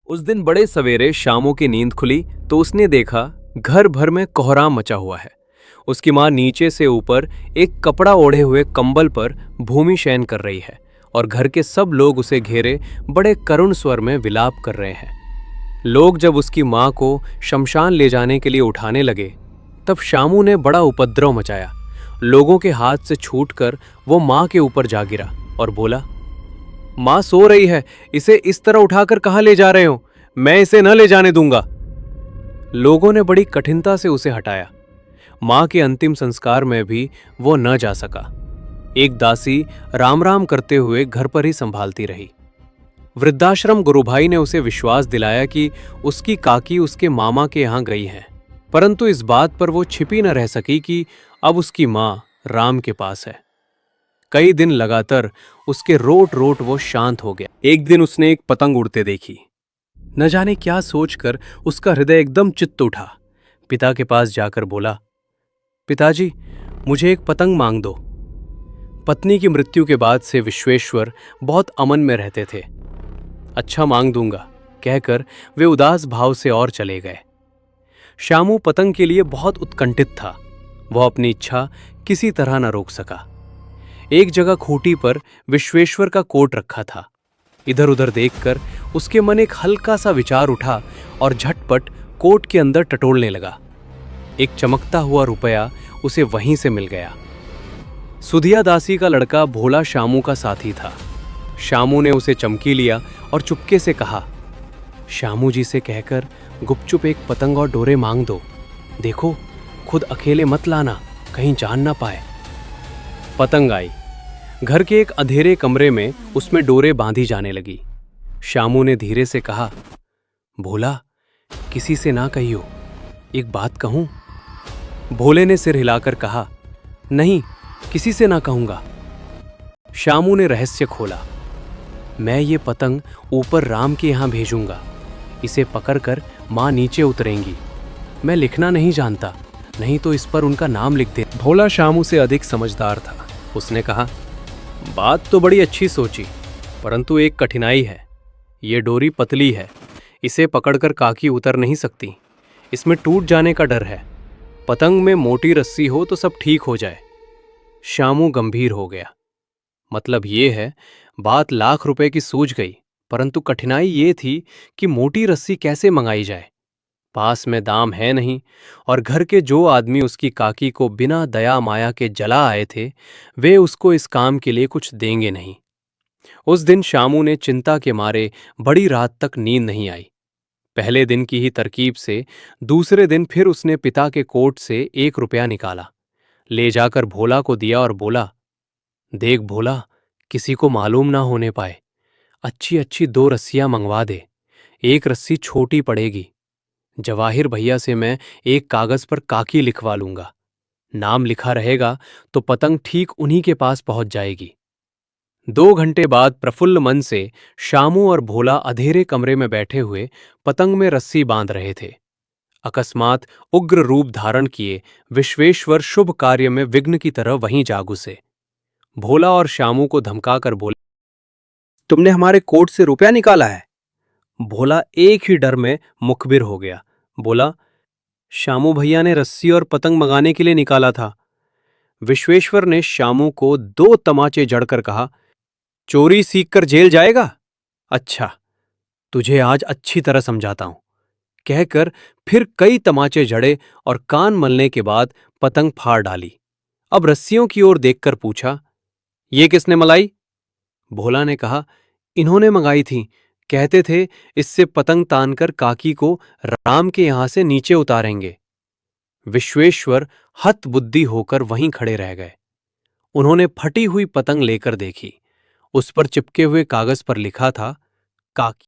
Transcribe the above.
उस दिन बड़े सवेरे शामू की नींद खुली तो उसने देखा घर भर में कोहराम मचा हुआ है। उसकी माँ नीचे से ऊपर एक कपड़ा ओढ़े हुए कंबल पर भूमि शयन कर रही है और घर के सब लोग उसे घेरे बड़े करुण स्वर में विलाप कर रहे हैं। लोग जब उसकी माँ को शमशान ले जाने के लिए उठाने लगे तब शामू ने बड़ा उपद्रव मचाया। लोगों के हाथ से छूटकर वो माँ के ऊपर जा गिरा और बोला, माँ सो रही है, इसे इस तरह उठाकर कहाँ ले जा रहे हो? मैं इसे न ले जाने दूंगा। लोगों ने बड़ी कठिनता से उसे हटाया। माँ के अंतिम संस्कार में भी वो न जा सका। एक दासी राम राम करते हुए घर पर ही संभालती रही। वृद्धाश्रम गुरुभाई ने उसे विश्वास दिलाया कि उसकी काकी उसके मामा के यहां गई है, परंतु इस बात पर वो छिपी न रह सकी कि अब उसकी माँ राम के पास है। कई दिन लगातार उसके रोट रोट वो शांत हो गया। एक दिन उसने एक पतंग उड़ते देखी। न जाने क्या सोचकर उसका हृदय एकदम चित्त उठा। पिता के पास जाकर बोला, पिताजी मुझे एक पतंग मांग दो। पत्नी की मृत्यु के बाद से विश्वेश्वर बहुत अमन में रहते थे। अच्छा मांग दूंगा कहकर वे उदास भाव से और चले गए। शामू पतंग के लिए बहुत उत्कंठित था। वह अपनी इच्छा किसी तरह न रोक सका। एक जगह खूंटी पर विश्वेश्वर का कोट रखा था। इधर उधर देखकर उसके मन एक हल्का सा विचार उठा और झटपट कोट के अंदर टटोलने लगा। एक चमकता हुआ रुपया उसे वहीं से मिल गया। सुधिया दासी का लड़का भोला शामू का साथी था। शामू ने उसे चमकी लिया और चुपके से कहा, शामू जी से कहकर गुपचुप एक पतंग और डोरे मांग दो। देखो खुद अकेले मत लाना, कहीं जान ना पाए। पतंग आई। घर के एक अंधेरे कमरे में उसमें डोरे बांधी जाने लगी। शामू ने धीरे से कहा, भोला किसी से ना कहियो, एक बात कहूं? भोले ने सिर हिलाकर कहा, नहीं किसी से ना कहूंगा। शामू ने रहस्य खोला, मैं ये पतंग ऊपर राम के यहां भेजूंगा। इसे पकड़कर मां नीचे उतरेंगी। मैं लिखना नहीं जानता, नहीं तो इस पर उनका नाम लिख दे। भोला शामू से अधिक समझदार था। उसने कहा, बात तो बड़ी अच्छी सोची, परंतु एक कठिनाई है। ये डोरी पतली है, इसे पकड़कर काकी उतर नहीं सकती। इसमें टूट जाने का डर है। पतंग में मोटी रस्सी हो तो सब ठीक हो जाए। शामू गंभीर हो गया। मतलब ये है, बात लाख रुपए की सूझ गई, परंतु कठिनाई ये थी कि मोटी रस्सी कैसे मंगाई जाए। पास में दाम है नहीं, और घर के जो आदमी उसकी काकी को बिना दया माया के जला आए थे, वे उसको इस काम के लिए कुछ देंगे नहीं। उस दिन शामू ने चिंता के मारे बड़ी रात तक नींद नहीं आई। पहले दिन की ही तरकीब से दूसरे दिन फिर उसने पिता के कोट से 1 रुपया निकाला, ले जाकर भोला को दिया और बोला, देख भोला, किसी को मालूम ना होने पाए। अच्छी अच्छी 2 रस्सियां मंगवा दे। एक रस्सी छोटी पड़ेगी। जवाहिर भैया से मैं एक कागज पर काकी लिखवा लूंगा। नाम लिखा रहेगा तो पतंग ठीक उन्हीं के पास पहुंच जाएगी। 2 घंटे बाद प्रफुल्ल मन से शामू और भोला अंधेरे कमरे में बैठे हुए पतंग में रस्सी बांध रहे थे। अकस्मात उग्र रूप धारण किए विश्वेश्वर शुभ कार्य में विघ्न की तरह वहीं जा घुसे। भोला और शामू को धमकाकर बोले, तुमने हमारे कोट से रुपया निकाला है? भोला एक ही डर में मुखबिर हो गया। बोला, शामू भैया ने रस्सी और पतंग मंगाने के लिए निकाला था। विश्वेश्वर ने शामू को 2 तमाचे जड़कर कहा, चोरी सीख कर जेल जाएगा? अच्छा, तुझे आज अच्छी तरह समझाता हूं। कहकर फिर कई तमाचे जड़े और कान मलने के बाद पतंग फाड़ डाली। अब रस्सियों की ओर देखकर पूछा, ये किसने मलाई? भोला ने कहा, इन्होंने मंगाई थी। कहते थे इससे पतंग तानकर काकी को राम के यहां से नीचे उतारेंगे। विश्वेश्वर हतबुद्धि होकर वहीं खड़े रह गए। उन्होंने फटी हुई पतंग लेकर देखी। उस पर चिपके हुए कागज पर लिखा था, काकी।